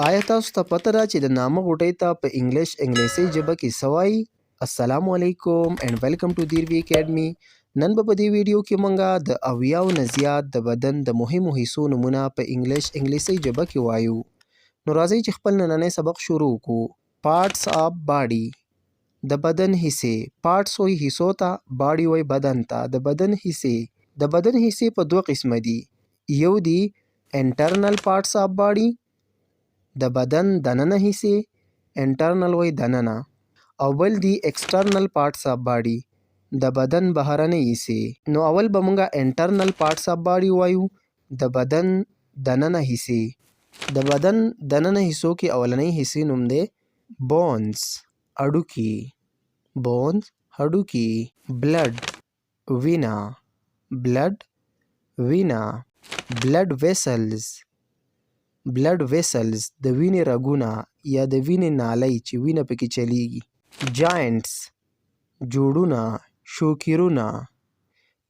آیا تاسو ته پته ده چې د نامه غوټۍ ته په انګلیسي ژبه کې څه وایي؟ السلام علیکم اینڈ ویلکم ټو دیروی اکیډمي. نن به په دې ویډیو کې مونږه د 80 نه زیات د بدن د مهمو حصو نومونه په انګلیسي ژبه کې وایو. نو راځئ چې خپل نننی سبق شروع کړو. پارټس آف باډي، د بدن حصې. پارټس وایي حصو ته، باډي وایي بدن ته. د بدن حصې په دوه قسمه دي. یو دی انټرنل پارټس آف باډي، د بدن دننه حصې، انټرنل وایي دننه. او بل دی ایکسټرنل پارټس آف باډي، د بدن بهرنۍ حصې. نو اول به مونږه انټرنل پارټس آف باډي وایو، د بدن دننه حصې. د بدن دننه حصو کې اولنۍ حصې نوم دی بونز، هډوکي. بونز، هډوکي. بلډ، وینه. بلډ، وینه. بلډ ویسلز، بلډ ویسلز، د وینې رګونه یا د وینې نالۍ چې وینه پکې چلیږي. جاینټس، جوړونه، شوکیرونه.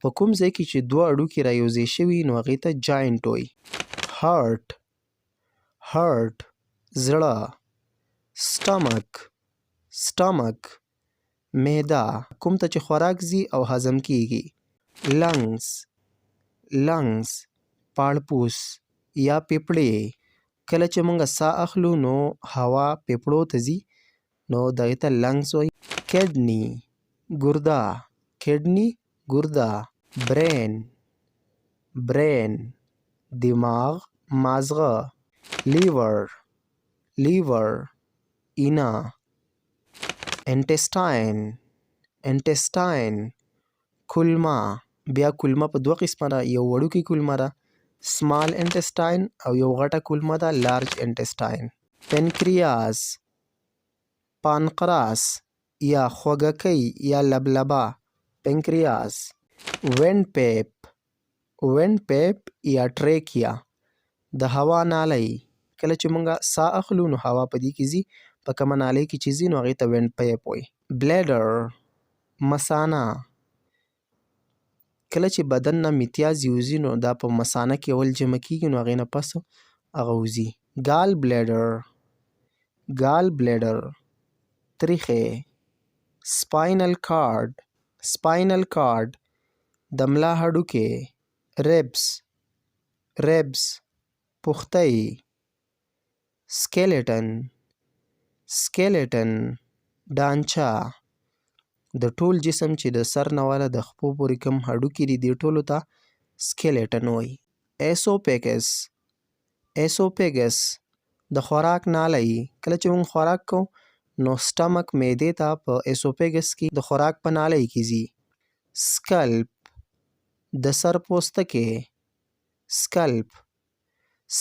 په کوم ځای کې چې دوه هډوکي را یوځای شوي نو هغې ته جاینټ وایي. هارټ، هارټ، زړه. سټمک، سټمک، معده، کوم ته چې خوراک ځي او هضم کیږي. لنګز، لنګز، پاړپوس یا پیپړې. کله چې مونږ ساه اخلو نو هوا پیپړو ته ځي نو دغې ته لنګز وایي. کډني، ګرده. کډني، ګرده. برین، برین، دماغ، مازغه. لیور، لیور، اینه. انټسټاین، انټسټاین، کولمه. بیا کولمه په دوه قسمه ده، یو وړوکې کولمه ده سمال انټسټاین او یو غټه کولمه ده لارج انټسټاین. پنکریاس، پانقراس یا خوږکۍ یا لبلبه. پنکریاس. وینډ پیپ، وینډ پیپ یا ټریکیا، د هوا نالۍ. کله چې مونږه ساه اخلو نو هوا په دې کې ځي، په کومه نالۍ کې چې ځي نو هغې ته وینډ پیپ وایي. بلیډر، مثانه. کله چې بدن نه میتیاز یوځي نو دا په مثانه کې اول جمع کېږي نو هغې نه پس هغه وځي. ګال بلیډر، ګال بلیډر، تریخی. سپاینل کارډ، سپاینل کارډ، د ملا هډوکی. ریبس، ریبس، پښتۍ. سکیلیټن، سکیلیټن، ډانچه. د ټول جسم چې د سر نه واله د خپو پورې کوم هډوکي دي دې ټولو ته سکیلیټن وایي. ایسوپیګس، ایسوپیګس، د خوراک نالۍ. کله چې مونږ خوراک کوو نو سټمک معدې ته په ایسوپیګس کې د خوراک په نالۍ کې ځي. سکلپ، د سر پوستکی. سکلپ.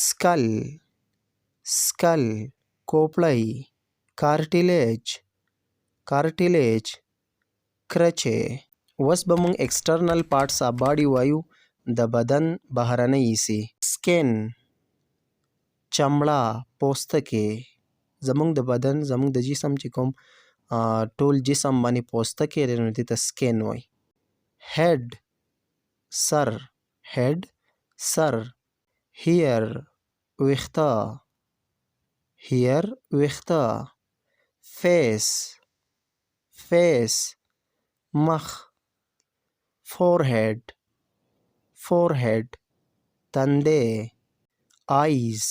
سکل، سکل، کوپړۍ. کارټیلیج، کارټیلیج، کرچې. اوس به مونږ ایکسټرنل پارټس آف باډي وایو، د بدن بهرنۍ حصې. سکین، چمړه، پوستکی. زمونږ د بدن، زمونږ د جسم چې کوم ټول جسم باندې پوستکی دی نو دې ته سکین وایي. هیډ، سر. هیډ، سر. هیر، ویښته. هیر، ویښته. فیس، فیس، مخ. فورهیډ، فورهیډ، تندی. آیز،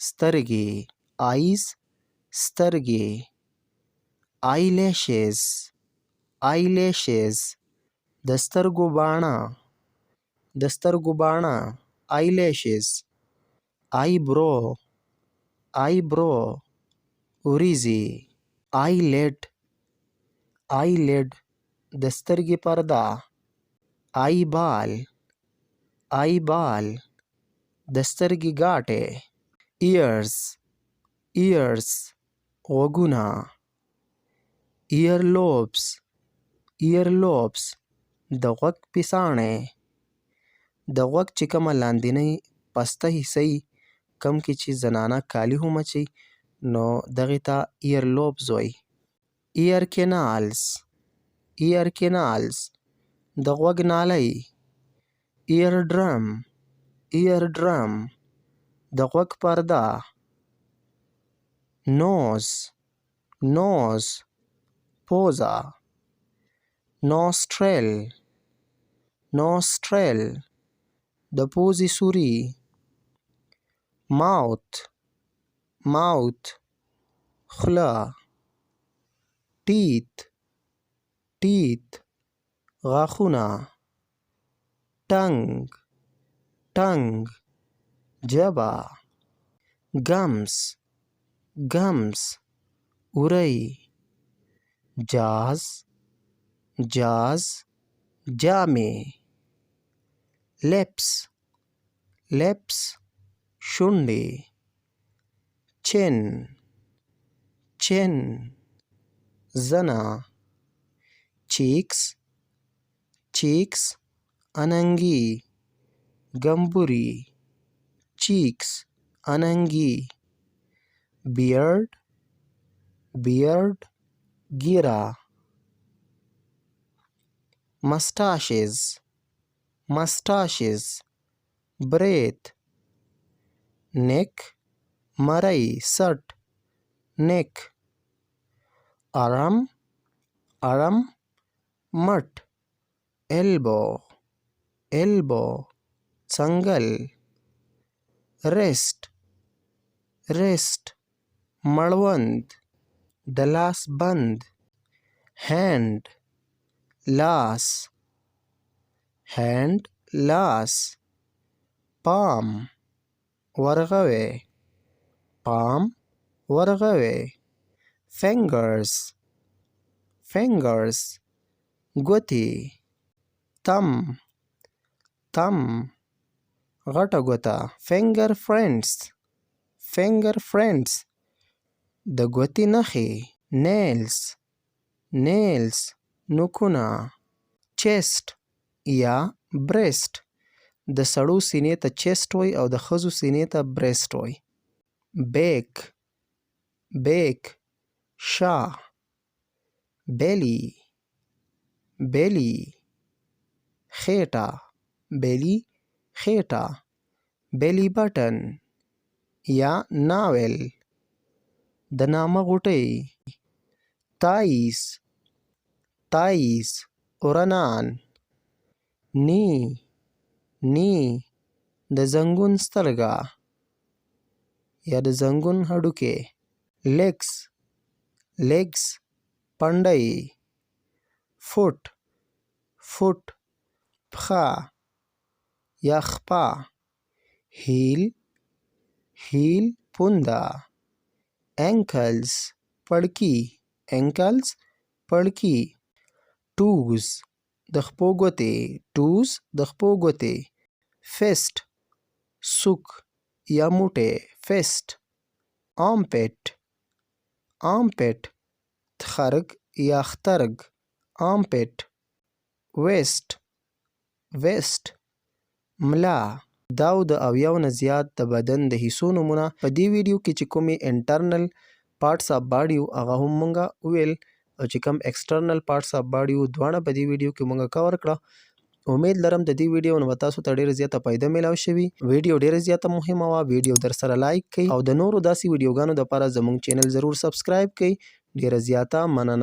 سترګې. آیز، سترګې. آی لیشز، آی لیشز، د سترګو باڼه. د سترګو باڼه. آی لیشز. آی برو، آی برو، وریځې. آی لیډ، آی لیډ، د سترګې پرده. آی بال، آی بال، د سترګې ګاټې. ایرز، ایرز، غوږونه. ایر لوبس، ایر لوبس، د غوږ پیڅاڼې. د غوږ چې کومه لاندنۍ پسته حصه وي کوم کې چې زنانه کالي هم اچوي نو دغې ته ایر لوبز وایي. ایر کینالز، ایر کینالز، د غوږ نالۍ. ایر ډرم، ایر ډرم، د غوږ پرده. nose, nose, پوزه. nostril, nostril, د پوزې سوري. mouth, mouth, خوله. teeth, teeth, غاښونه. tongue, tongue, ژبه. gums, gums, وری. jaws, jaws, جامې. lips, lips, شونډې. chin, chin, زنه. cheeks, cheeks, اننګي. ګمبوري. cheeks, اننګي. beard, beard, ږیره. mustaches, mustaches, برید. neck, مرۍ سټ. neck. arm, arm, مټ. elbow, elbow, څنګل. wrist, wrist, مړوند. د لاس بند. hand, لاس. hand, لاس. palm, ورغوی. palm, ورغوی. fingers, fingers, ګوتې. thumb, thumb, غټه ګوته. finger prints, finger prints, د ګوتې نښې. nails, nails, نوکونه. chest یا breast, د سړو سینې ته chest وای او د ښځو سینې ته breast وای. back, back, شا. belly, belly, خېټه. belly, خېټه. belly button یا ناول، د نامه غوټۍ. thighs, thighs، ورنان. knee, knee، د زنګون سترګه یا د زنګون هډوکی. legs, legs، پنډۍ. foot, foot، پښه یا خپه. heel, heel، پونده. ankles، پړکي. ankles، پړکي. toes، د خپو ګوتې. toes، د خپو ګوتې. fist، سوک یا موټی. fist. armpit، armpit، تخرګ یا خترګ. armpit. waist، waist، ملا. دا و د اویاو نه زیات د بدن د حصو نومونه. په دې ویډیو کې چې کومې انټرنل پارټس آف باډي و هغه هم مونږه وویل او چې کوم ایکسټرنل پارټس آف باډي و دواړه په دې ویډیو کې مونږه کور کړه. امید لرم د دې ویډیو نه به تاسو ته ډېره زیاته فایده میلاو شوي. ویډیو ډېره زیاته مهمه وه. ویډیو در سره لایک کړئ او د نورو داسې ویډیوګانو دپاره زموږ چینل ضرور سبسکرایب کړئ. ډېره زیاته مننه.